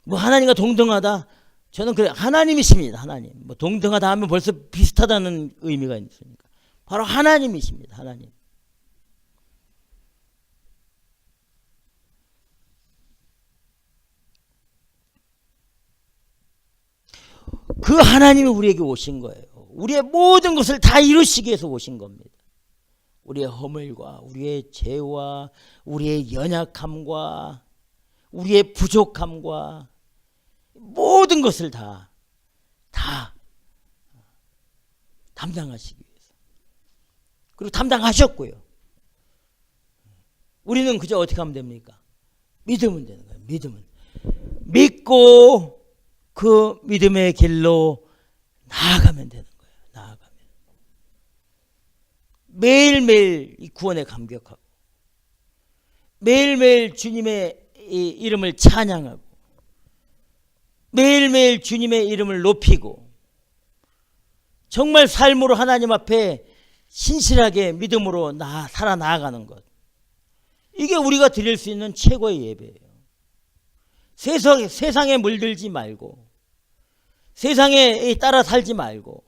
뭐 하나님과 동등하다? 저는 그래, 하나님이십니다. 하나님. 뭐 동등하다 하면 벌써 비슷하다는 의미가 있으니까 바로 하나님이십니다. 하나님. 그 하나님이 우리에게 오신 거예요. 우리의 모든 것을 다 이루시기 위해서 오신 겁니다. 우리의 허물과 우리의 죄와 우리의 연약함과 우리의 부족함과 모든 것을 다 담당하시기 위해서. 그리고 담당하셨고요. 우리는 그저 어떻게 하면 됩니까? 믿으면 되는 거예요. 믿고 그 믿음의 길로 나아가면 되는 거예요. 나아가면. 매일매일 이 구원에 감격하고 매일매일 주님의 이 이름을 찬양하고 매일매일 주님의 이름을 높이고 정말 삶으로 하나님 앞에 신실하게 믿음으로 살아 나아가는 것. 이게 우리가 드릴 수 있는 최고의 예배예요. 세상에 물들지 말고 세상에 따라 살지 말고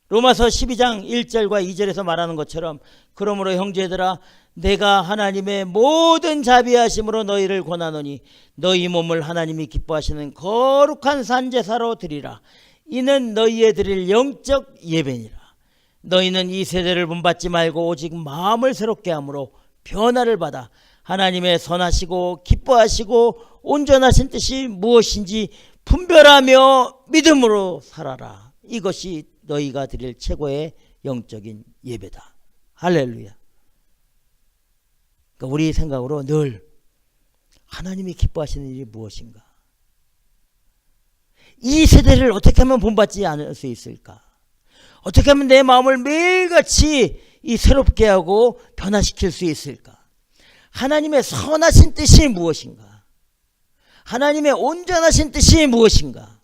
로마서 12장 1절과 2절에서 말하는 것처럼 그러므로 형제들아 내가 하나님의 모든 자비하심으로 너희를 권하노니 너희 몸을 하나님이 기뻐하시는 거룩한 산제사로 드리라. 이는 너희의 드릴 영적 예배니라. 너희는 이 세대를 본받지 말고 오직 마음을 새롭게 함으로 변화를 받아 하나님의 선하시고 기뻐하시고 온전하신 뜻이 무엇인지 분별하며 믿음으로 살아라. 이것이 너희가 드릴 최고의 영적인 예배다. 할렐루야. 그러니까 우리 생각으로 늘 하나님이 기뻐하시는 일이 무엇인가? 이 세대를 어떻게 하면 본받지 않을 수 있을까? 어떻게 하면 내 마음을 매일같이 새롭게 하고 변화시킬 수 있을까? 하나님의 선하신 뜻이 무엇인가? 하나님의 온전하신 뜻이 무엇인가?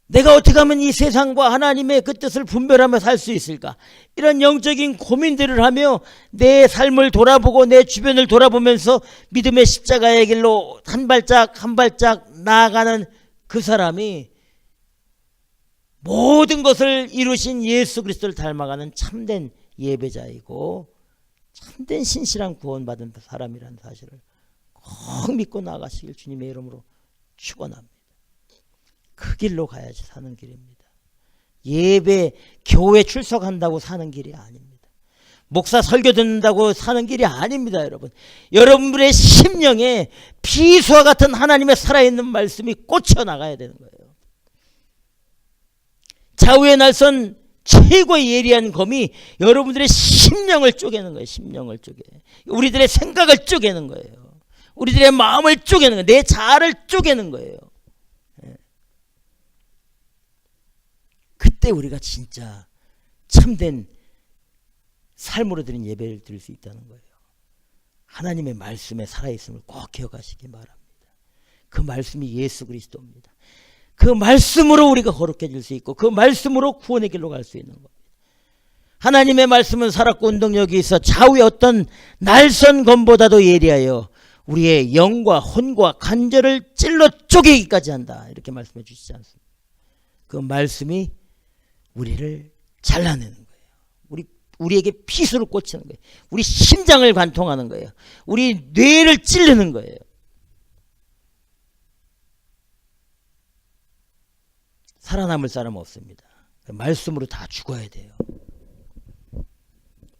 내가 어떻게 하면 이 세상과 하나님의 그 뜻을 분별하며 살 수 있을까? 이런 영적인 고민들을 하며 내 삶을 돌아보고 내 주변을 돌아보면서 믿음의 십자가의 길로 한 발짝 한 발짝 나아가는 그 사람이 모든 것을 이루신 예수 그리스도를 닮아가는 참된 예배자이고 참된 신실한 구원받은 사람이라는 사실을 꼭 믿고 나아가시길 주님의 이름으로 축원합니다. 그 길로 가야지 사는 길입니다. 예배, 교회 출석한다고 사는 길이 아닙니다. 목사 설교 듣는다고 사는 길이 아닙니다. 여러분, 여러분들의 심령에 비수와 같은 하나님의 살아있는 말씀이 꽂혀 나가야 되는 거예요. 좌우의 날선 최고의 예리한 검이 여러분들의 심령을 쪼개는 거예요. 심령을 쪼개. 우리들의 생각을 쪼개는 거예요. 우리들의 마음을 쪼개는 거예요. 내 자아를 쪼개는 거예요. 그때 우리가 진짜 참된 삶으로 드린 예배를 드릴 수 있다는 거예요. 하나님의 말씀에 살아있음을 꼭 기억하시기 바랍니다. 그 말씀이 예수 그리스도입니다. 그 말씀으로 우리가 거룩해질 수 있고 그 말씀으로 구원의 길로 갈 수 있는 겁니다. 하나님의 말씀은 살았고 운동력이 있어 좌우의 어떤 날선 검보다도 예리하여 우리의 영과 혼과 간절을 찔러 쪼개기까지 한다. 이렇게 말씀해 주시지 않습니까? 그 말씀이 우리를 잘라내는 거예요. 우리에게 피수를 꽂히는 거예요. 우리 심장을 관통하는 거예요. 우리 뇌를 찌르는 거예요. 살아남을 사람 없습니다. 말씀으로 다 죽어야 돼요.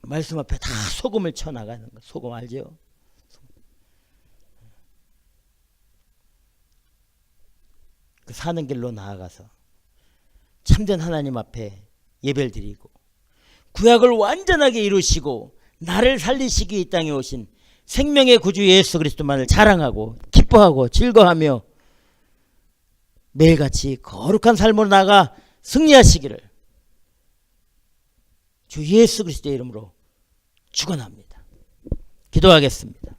말씀 앞에 다 소금을 쳐나가는 거예요. 소금 알죠? 그 사는 길로 나아가서 참된 하나님 앞에 예배를 드리고 구약을 완전하게 이루시고 나를 살리시기 이 땅에 오신 생명의 구주 예수 그리스도만을 자랑하고 기뻐하고 즐거워하며 매일같이 거룩한 삶으로 나아가 승리하시기를 주 예수 그리스도의 이름으로 축원합니다. 기도하겠습니다.